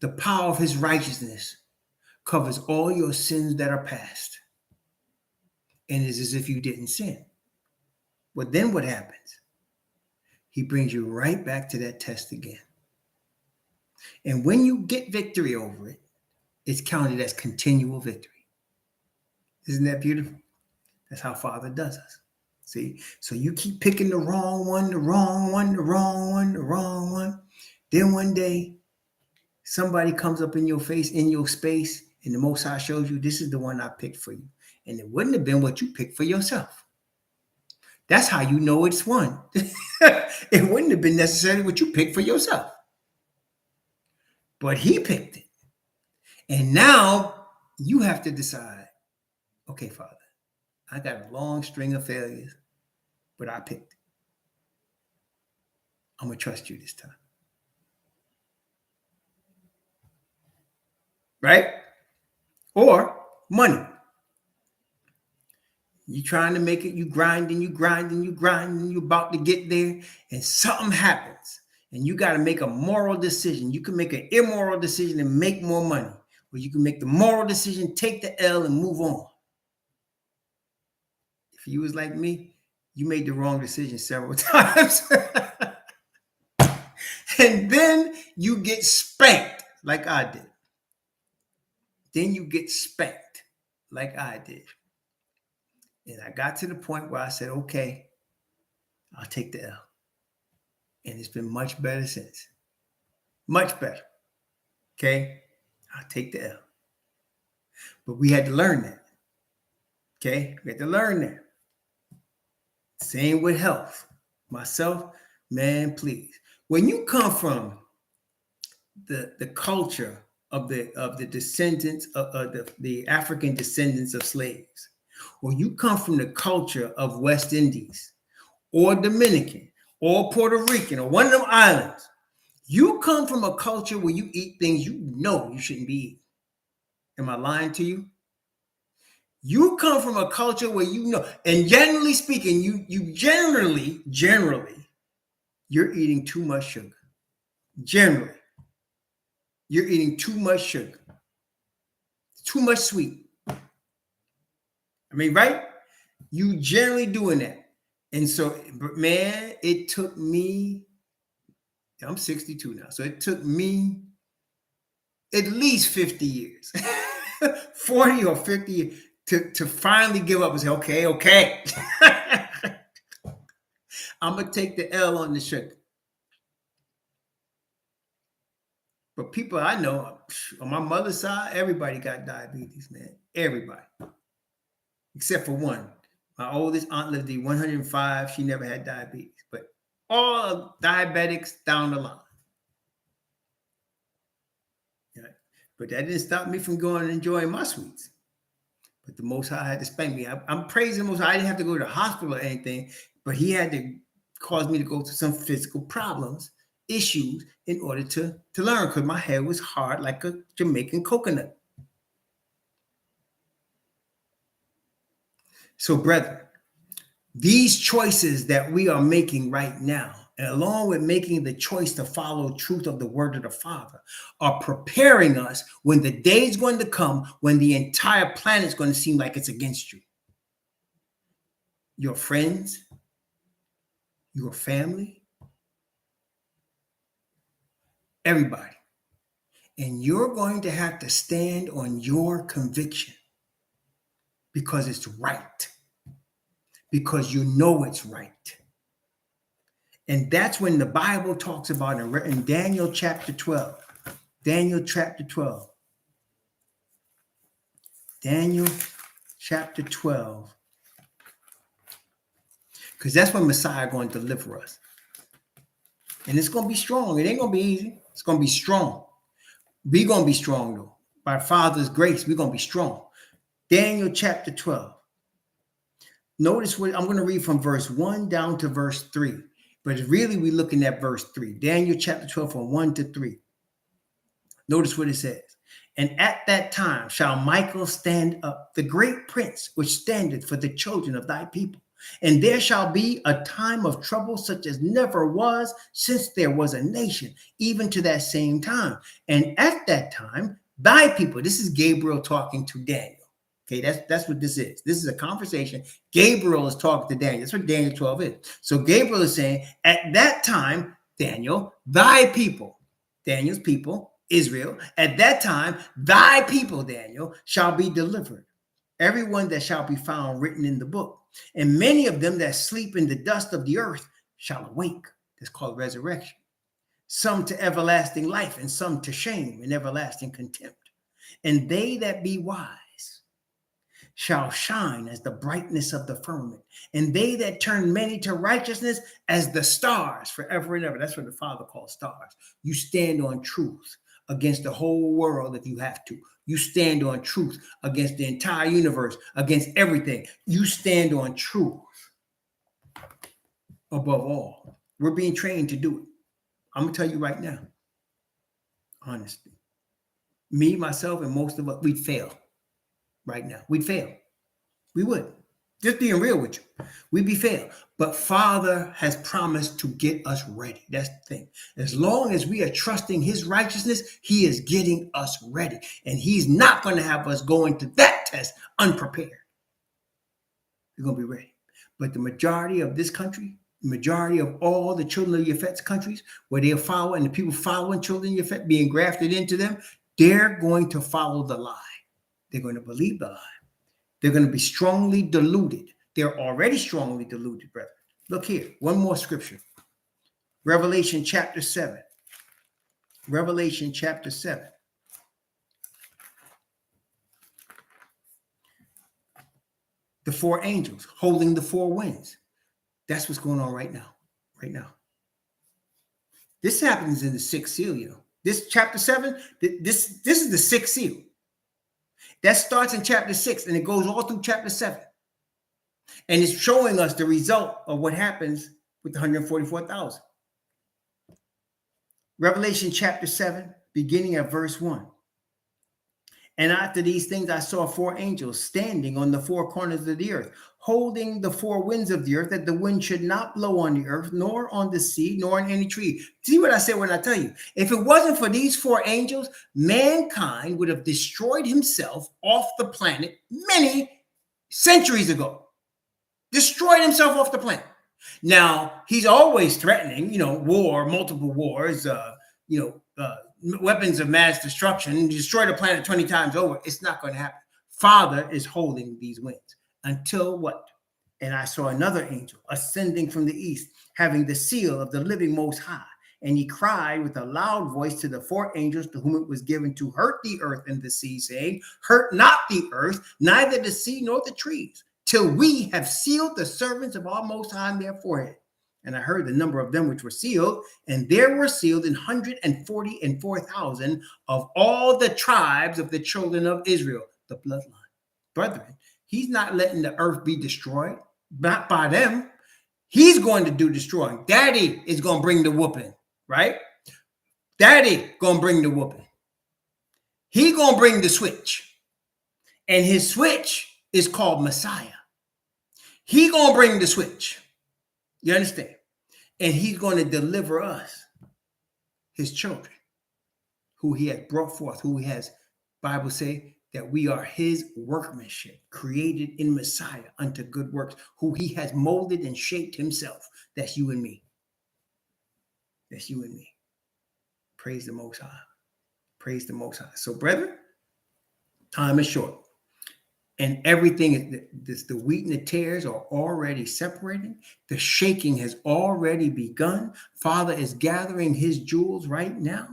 the power of his righteousness covers all your sins that are past. And it's as if you didn't sin. But then what happens? He brings you right back to that test again. And when you get victory over it, it's counted as continual victory. Isn't that beautiful? That's how Father does us. See? So you keep picking the wrong one, the wrong one, the wrong one, the wrong one. Then one day, somebody comes up in your face, in your space, and the Most High shows you, this is the one I picked for you. And it wouldn't have been what you picked for yourself. That's how you know it's one. It wouldn't have been necessarily what you picked for yourself. But he picked it. And now you have to decide, okay, Father, I got a long string of failures, but I picked it. I'm going to trust you this time. Right? Or money. You trying to make it, you grinding, you're about to get there, and something happens. And you got to make a moral decision. You can make an immoral decision and make more money. Or you can make the moral decision, take the L and move on. If you was like me, you made the wrong decision several times. And then you get spanked like I did. Then you get spanked like I did. And I got to the point where I said, okay, I'll take the L. And it's been much better since. Much better. Okay? I'll take the L. But we had to learn that. Okay? We had to learn that. Same with health. Myself, man, please. When you come from the culture of the descendants of the African descendants of slaves, or you come from the culture of West Indies, or Dominican, or Puerto Rican, or one of them islands, you come from a culture where you eat things you know you shouldn't be eating. Am I lying to you? You come from a culture where you know, and generally speaking, you generally, you're eating too much sugar. Generally, you're eating too much sugar, too much sweet. I mean, right? You generally doing that. And so, man, it took me, I'm 62 now, so it took me at least 50 years, 40 or 50 years to finally give up and say, okay. I'm going to take the L on the sugar. But people I know, on my mother's side, everybody got diabetes, man. Everybody. Except for one. My oldest aunt lived to be 105. She never had diabetes. But all diabetics down the line. Yeah. But that didn't stop me from going and enjoying my sweets. But the Most High had to spank me. I'm praising the Most High. I didn't have to go to the hospital or anything. But he had to cause me to go through some physical problems issues in order to learn, because my head was hard like a Jamaican coconut. So, brethren, these choices that we are making right now, and along with making the choice to follow truth of the word of the Father, are preparing us when the day is going to come when the entire planet is going to seem like it's against you. Your friends, your family, everybody. And you're going to have to stand on your conviction because it's right, because you know it's right. And that's when the Bible talks about in Daniel chapter 12. Daniel chapter 12. Daniel chapter 12. Because that's when Messiah is going to deliver us. And it's going to be strong. It ain't going to be easy. It's going to be strong. We're going to be strong, though. By Father's grace, we're going to be strong. Daniel chapter 12. Notice what I'm going to read from verse 1 down to verse 3. But really, we're looking at verse 3. Daniel chapter 12 from 1 to 3. Notice what it says. And at that time shall Michael stand up, the great prince, which standeth for the children of thy people. And there shall be a time of trouble such as never was since there was a nation, even to that same time. And at that time, thy people, this is Gabriel talking to Daniel. Okay, that's what this is. This is a conversation. Gabriel is talking to Daniel. That's what Daniel 12 is. So Gabriel is saying, at that time, Daniel, thy people, Daniel's people, Israel, at that time, thy people, Daniel, shall be delivered. Everyone that shall be found written in the book. And many of them that sleep in the dust of the earth shall awake. That's called resurrection. Some to everlasting life, and some to shame and everlasting contempt. And they that be wise shall shine as the brightness of the firmament, and they that turn many to righteousness as the stars forever and ever. That's what the Father calls stars. You stand on truth against the whole world if you have to. You stand on truth against the entire universe, against everything. You stand on truth above all. We're being trained to do it. I'm going to tell you right now, honestly, me, myself, and most of us, we'd fail right now. We'd fail. We would. Just being real with you. We'd be failed. But Father has promised to get us ready. That's the thing. As long as we are trusting his righteousness, he is getting us ready. And he's not going to have us go into that test unprepared. We're going to be ready. But the majority of this country, the majority of all the children of Yafet's countries, where they're following, and the people following children of Yafet, being grafted into them, they're going to follow the lie. They're going to believe the lie. They're going to be strongly deluded. They're already strongly deluded, brethren. Look here, one more scripture. Revelation chapter 7. Revelation chapter 7. The four angels holding the four winds. That's what's going on right now. Right now. This happens in the sixth seal, you know. This chapter 7, this is the sixth seal. That starts in chapter 6 and it goes all through chapter 7. And it's showing us the result of what happens with the 144,000. Revelation chapter 7, beginning at verse 1. And after these things, I saw four angels standing on the four corners of the earth, holding the four winds of the earth, that the wind should not blow on the earth, nor on the sea, nor on any tree. See what I said when I tell you? If it wasn't for these four angels, mankind would have destroyed himself off the planet many centuries ago. Destroyed himself off the planet. Now, he's always threatening, war, multiple wars, weapons of mass destruction, destroy the planet 20 times over. It's not going to happen. Father is holding these winds until what? And I saw another angel ascending from the east, having the seal of the living Most High. And he cried with a loud voice to the four angels to whom it was given to hurt the earth and the sea, saying, hurt not the earth, neither the sea nor the trees, till we have sealed the servants of our Most High in their forehead. And I heard the number of them which were sealed, and there were sealed 144,000 of all the tribes of the children of Israel, the bloodline. Brethren, he's not letting the earth be destroyed, not by them. He's going to do destroying. Daddy is going to bring the whooping. right? Daddy gonna bring the whooping. He gonna bring the switch. And his switch is called Messiah. He gonna bring the switch. You understand? And he's going to deliver us, his children, who he has brought forth, who he has, Bible say, that we are his workmanship, created in Messiah unto good works, who he has molded and shaped himself. That's you and me. That's you and me. Praise the Most High. Praise the Most High. So, brethren, time is short. And everything, the wheat and the tares are already separating. The shaking has already begun. Father is gathering his jewels right now.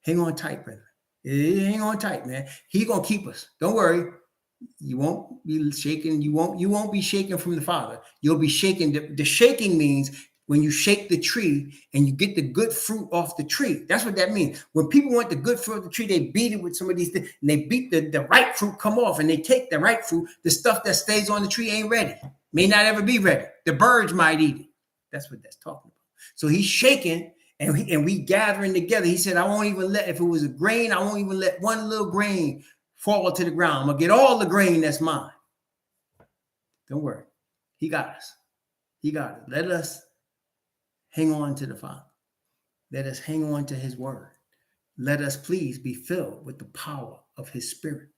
Hang on tight, brother. Hang on tight, man. He gonna keep us. Don't worry. You won't be shaking. You won't be shaking from the Father. You'll be shaking. The shaking means when you shake the tree and you get the good fruit off the tree. That's what that means. When people want the good fruit of the tree, they beat it with some of these things, and they beat the right fruit come off, and they take the right fruit. The stuff that stays on the tree ain't ready. May not ever be ready. The birds might eat it. That's what that's talking about. So he's shaking, and we gathering together. He said, I won't even let, if it was a grain, I won't even let one little grain fall to the ground. I'm gonna get all the grain that's mine. Don't worry. He got us. He got it. Let us hang on to the Father. Let us hang on to his word. Let us please be filled with the power of his spirit.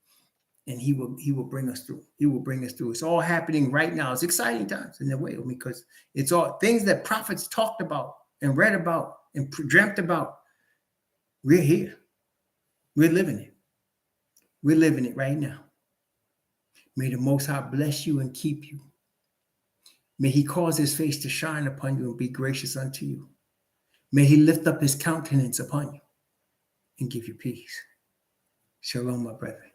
And he will bring us through. He will bring us through. It's all happening right now. It's exciting times in a way, because it's all things that prophets talked about and read about and dreamt about. We're here. We're living it. We're living it right now. May the Most High bless you and keep you. May he cause his face to shine upon you and be gracious unto you. May he lift up his countenance upon you and give you peace. Shalom, my brother.